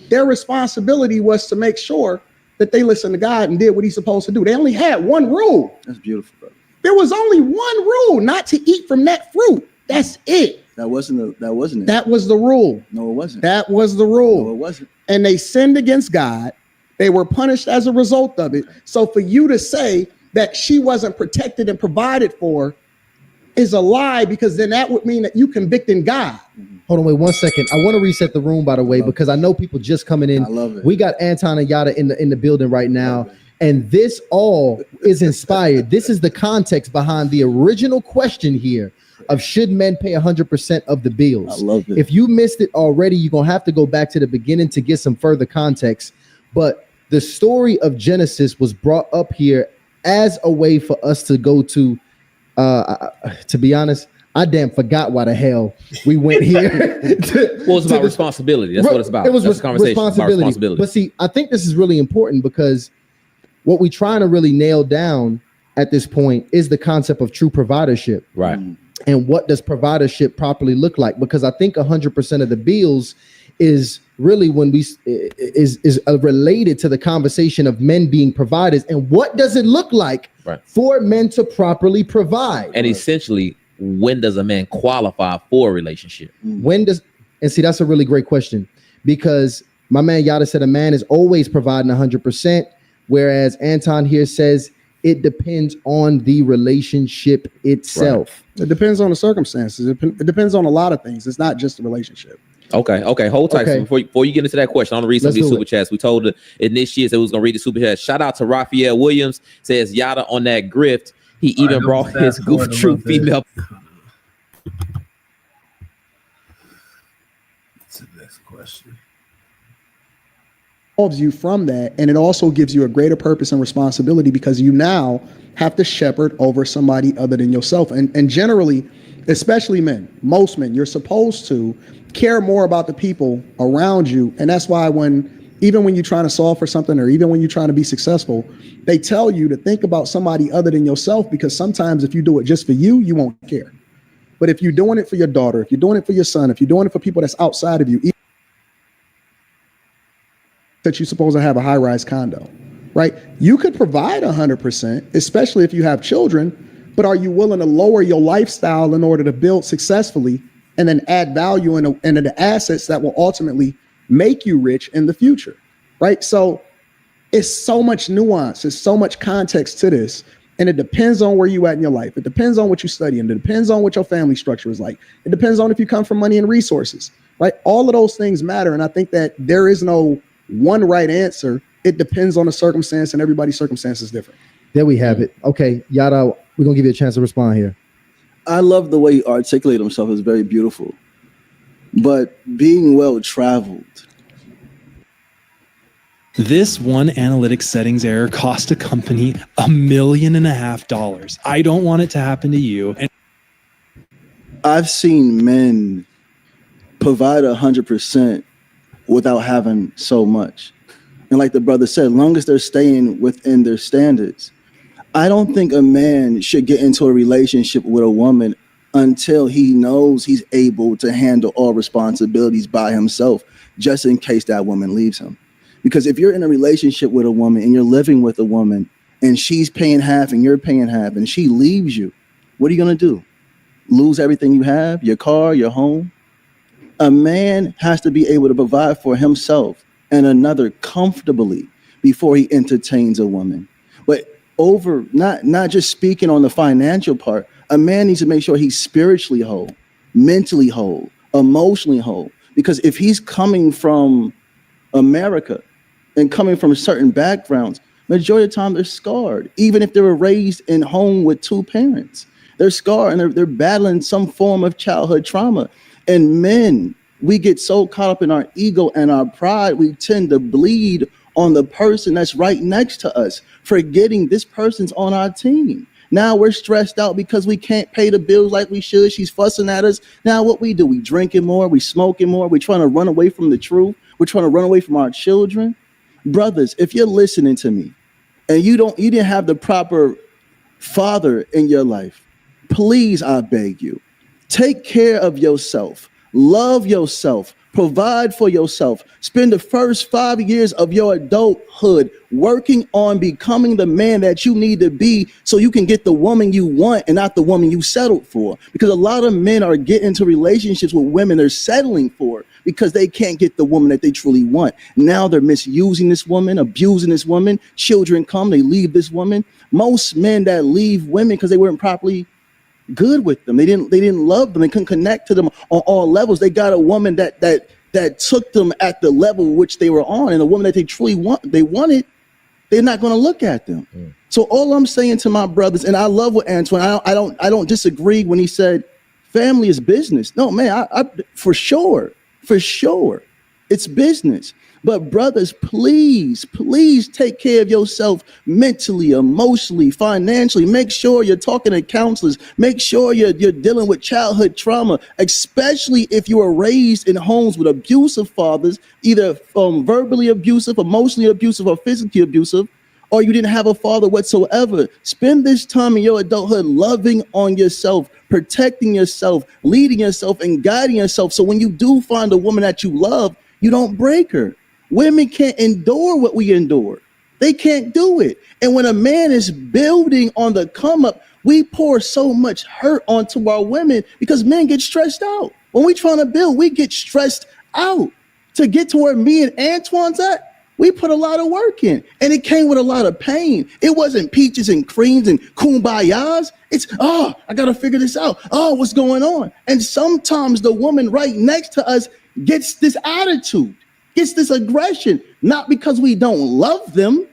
Their responsibility was to make sure that they listened to God and did what he's supposed to do. They only had one rule. That's beautiful, brother. There was only one rule, not to eat from that fruit. That's it. That wasn't it. That was the rule. No, it wasn't. That was the rule. No, it wasn't. And they sinned against God. They were punished as a result of it. So for you to say that she wasn't protected and provided for is a lie, because then that would mean that you convicting God. Hold on, wait 1 second. I want to reset the room, by the way, because I know people just coming in. I love it. We got Anton and Yada in the building right now, and this all is inspired. This is the context behind the original question here of should men pay 100% of the bills. I love it. If you missed it already, you're gonna have to go back to the beginning to get some further context. But the story of Genesis was brought up here as a way for us to go to be honest, I damn forgot why the hell we went here. Well, it's about responsibility. That's what it's about. It was That's the conversation. About responsibility. But see, I think this is really important, because what we're trying to really nail down at this point is the concept of true providership. Right. And what does providership properly look like? Because I think 100% of the bills is really when we is related to the conversation of men being providers, and what does it look like for men to properly provide? And essentially, when does a man qualify for a relationship? And see, that's a really great question, because my man Yada said a man is always providing 100%, whereas Anton here says it depends on the relationship itself. It depends on the circumstances. It depends on a lot of things. It's not just the relationship. Okay. Hold tight. Okay. So before you get into that question, I want to read some of these super chats. We told the initiates that we was going to read the super chat. Shout out to Raphael Williams. Says Yada on that grift. He even brought his Goof Troop female. That's the next question. Involves you from that, and it also gives you a greater purpose and responsibility because you now have to shepherd over somebody other than yourself. And generally, especially men, most men, you're supposed to care more about the people around you. And that's why even when you're trying to solve for something, or even when you're trying to be successful, they tell you to think about somebody other than yourself, because sometimes if you do it just for you, you won't care. But if you're doing it for your daughter, if you're doing it for your son, if you're doing it for people that's outside of you, that you're supposed to have a high-rise condo, right? You could provide 100%, especially if you have children, but are you willing to lower your lifestyle in order to build successfully and then add value into the assets that will ultimately make you rich in the future, right? So it's so much nuance, there's so much context to this, and it depends on where you at in your life. It depends on what you study, and it depends on what your family structure is like. It depends on if you come from money and resources, right? All of those things matter, and I think that there is no one right answer. It depends on the circumstance, and everybody's circumstance is different. There we have it. Okay, Yada, we're gonna give you a chance to respond here. I love the way he articulated himself. It's very beautiful. But being well traveled. This one analytics settings error cost a company $1.5 million. I don't want it to happen to you. And I've seen men provide 100% without having so much. And like the brother said, long as they're staying within their standards, I don't think a man should get into a relationship with a woman until he knows he's able to handle all responsibilities by himself, just in case that woman leaves him. Because if you're in a relationship with a woman and you're living with a woman and she's paying half and you're paying half and she leaves you, what are you going to do? Lose everything you have, your car, your home? A man has to be able to provide for himself and another comfortably before he entertains a woman. But not just speaking on the financial part, a man needs to make sure he's spiritually whole, mentally whole, emotionally whole. Because if he's coming from America and coming from certain backgrounds, majority of the time they're scarred. Even if they were raised in home with two parents, they're scarred and they're battling some form of childhood trauma. And men, we get so caught up in our ego and our pride, we tend to bleed on the person that's right next to us, forgetting this person's on our team. Now we're stressed out because we can't pay the bills like we should. She's fussing at us. Now what we do, we drinking more, we smoking more, we're trying to run away from the truth. We're trying to run away from our children. Brothers, if you're listening to me and you didn't have the proper father in your life, please, I beg you, take care of yourself, love yourself, provide for yourself. Spend the first 5 years of your adulthood working on becoming the man that you need to be so you can get the woman you want and not the woman you settled for. Because a lot of men are getting into relationships with women they're settling for because they can't get the woman that they truly want. Now they're misusing this woman, abusing this woman. Children come, they leave this woman. Most men that leave women because they weren't properly good with them. They didn't love them. They couldn't connect to them on all levels. They got a woman that took them at the level which they were on, and the woman that they truly wanted, they're not going to look at them. So all I'm saying to my brothers, and I love what Antoine, I don't disagree when he said family is business. No, man, I for sure, it's business. But brothers, please take care of yourself mentally, emotionally, financially. Make sure you're talking to counselors. Make sure you're dealing with childhood trauma, especially if you were raised in homes with abusive fathers, either verbally abusive, emotionally abusive, or physically abusive, or you didn't have a father whatsoever. Spend this time in your adulthood loving on yourself, protecting yourself, leading yourself, and guiding yourself. So when you do find a woman that you love, you don't break her. Women can't endure what we endure. They can't do it. And when a man is building on the come up, we pour so much hurt onto our women because men get stressed out. When we trying to build, we get stressed out. To get to where me and Antoine's at, we put a lot of work in, and it came with a lot of pain. It wasn't peaches and creams and kumbayas. It's, I got to figure this out. Oh, what's going on? And sometimes the woman right next to us gets this attitude, gets this aggression, not because we don't love them,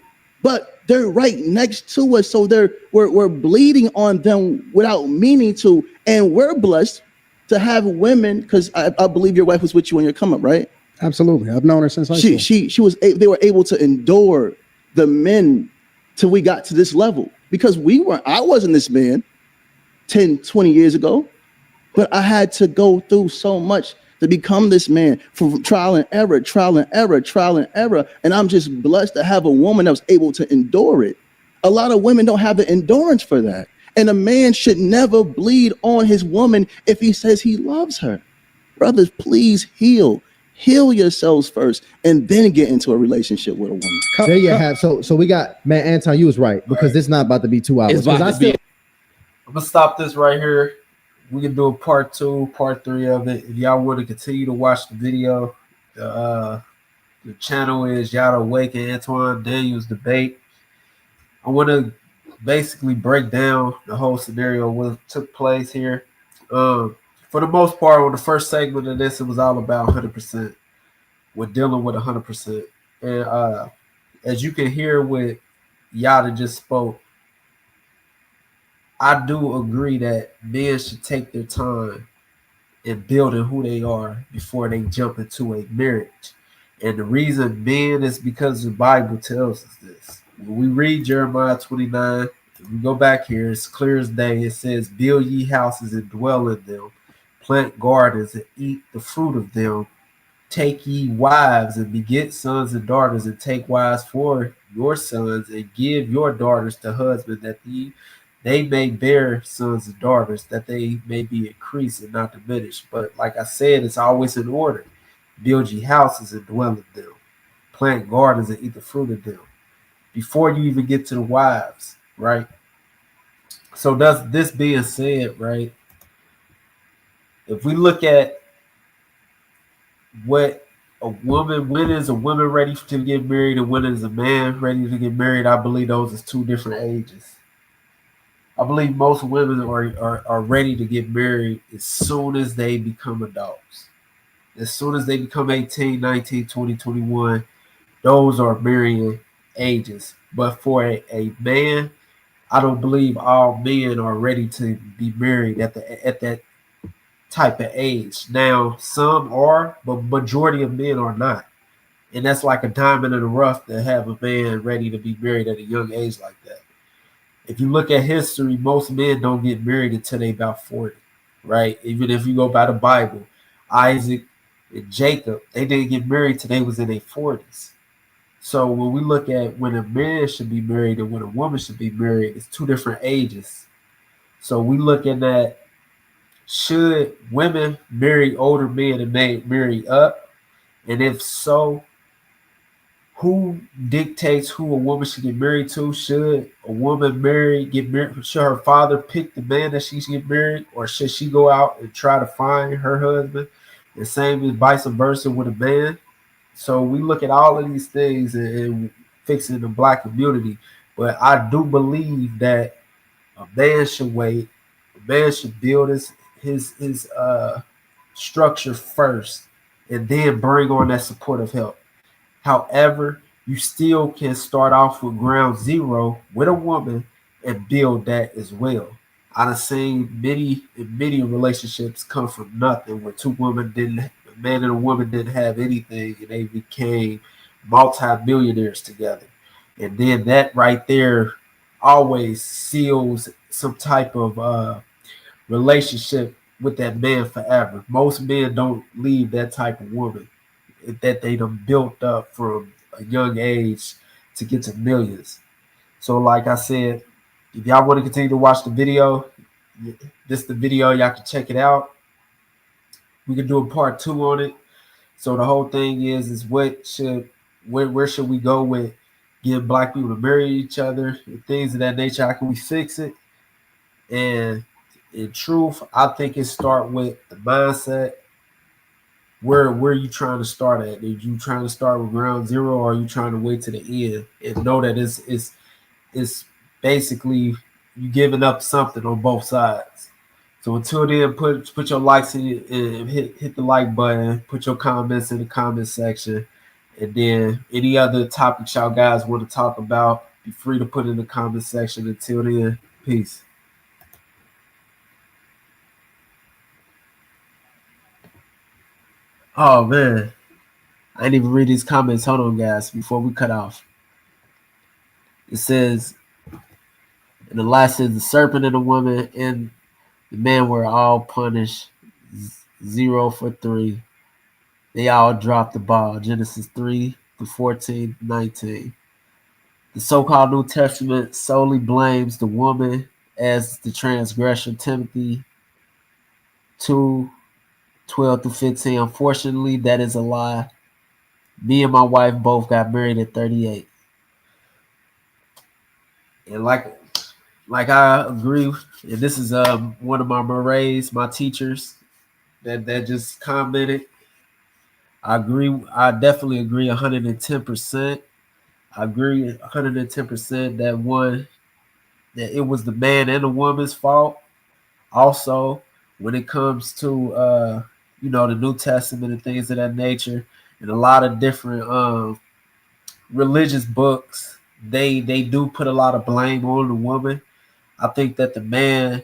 but They're right next to us, so we're bleeding on them without meaning to, and we're blessed to have women, because I believe your wife was with you when you come up, right? Absolutely. I've known her since high school. They were able to endure the men till we got to this level, because I wasn't this man 10, 20 years ago, but I had to go through so much to become this man, from trial and error. And I'm just blessed to have a woman that was able to endure it. A lot of women don't have the endurance for that. And a man should never bleed on his woman if he says he loves her. Brothers, please heal yourselves first, and then get into a relationship with a woman. There you have. So we got, man, Anton, you was right, because this not about to be 2 hours. I'm gonna stop this right here. We can do a part 2, part 3 of it. If y'all want to continue to watch the video, the channel is Yada Awake and Antoine Daniels Debate. I want to basically break down the whole scenario, what took place here. For the most part, on the first segment of this, it was all about 100%. We're dealing with 100%. And as you can hear what Yada just spoke, I do agree that men should take their time in building who they are before they jump into a marriage. And the reason men is because the Bible tells us this. When we read Jeremiah 29, if we go back here, it's clear as day. It says, build ye houses and dwell in them, plant gardens and eat the fruit of them. Take ye wives and beget sons and daughters, and take wives for your sons, and give your daughters to husbands, that they may bear sons and daughters, that they may be increased and not diminished. But like I said, it's always in order. Build ye houses and dwell in them. Plant gardens and eat the fruit of them. Before you even get to the wives, right? So this being said, right? If we look at what a woman, when is a woman ready to get married and when is a man ready to get married, I believe those is 2 different ages. I believe most women are ready to get married as soon as they become adults. As soon as they become 18, 19, 20, 21, those are marrying ages. But for a man, I don't believe all men are ready to be married at that type of age. Now, some are, but majority of men are not. And that's like a diamond in the rough to have a man ready to be married at a young age like that. If you look at history, most men don't get married until they about 40, right? Even if you go by the Bible, Isaac and Jacob, they didn't get married till they was in their 40s. So when we look at when a man should be married and when a woman should be married, it's 2 different ages. So we looking at, should women marry older men and marry up? And if so, who dictates who a woman should get married to? Should a woman get married? Should her father pick the man that she should get married, or should she go out and try to find her husband? The same as vice versa with a man. So we look at all of these things and fixing the Black community. But I do believe that a man should wait. A man should build his structure first, and then bring on that supportive help. However, you still can start off with ground zero with a woman and build that as well. I've seen many relationships come from nothing, where 2 women a man and a woman didn't have anything, and they became multi-millionaires together. And then that right there always seals some type of relationship with that man forever. Most men don't leave that type of woman that they done built up from a young age to get to millions. So like I said, if y'all want to continue to watch the video, this is the video, y'all can check it out. We can do a part 2 on it. So the whole thing is where should we go with getting Black people to marry each other and things of that nature? How can we fix it? And in truth, I think it start with the mindset. Where are you trying to start at? Are you trying to start with ground zero, or are you trying to wait to the end and know that it's basically you giving up something on both sides? So until then, put your likes in and hit the like button, put your comments in the comment section, and then any other topics y'all guys want to talk about, Be free to put in the comment section. Until then, peace. Oh man, I didn't even read these comments. Hold on, guys, before we cut off. It says, and the last says, the serpent and the woman and the man were all punished 0 for 3. They all dropped the ball. Genesis 3-14-19. The so-called New Testament solely blames the woman as the transgressor. Timothy 2:12-15. Unfortunately, that is a lie. Me and my wife both got married at 38. And like I agree, and this is one of my Murrays, my teachers that just commented. I agree. I definitely agree 110%. I agree 110% that it was the man and the woman's fault. Also, when it comes to the New Testament and things of that nature, and a lot of different religious books, they do put a lot of blame on the woman. I think that the man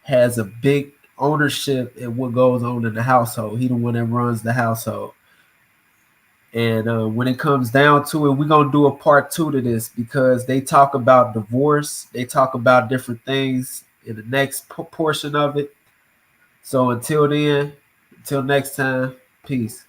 has a big ownership in what goes on in the household. He the one that runs the household. And when it comes down to it, we're going to do a part 2 to this because they talk about divorce. They talk about different things in the next portion of it. So until then, until next time, peace.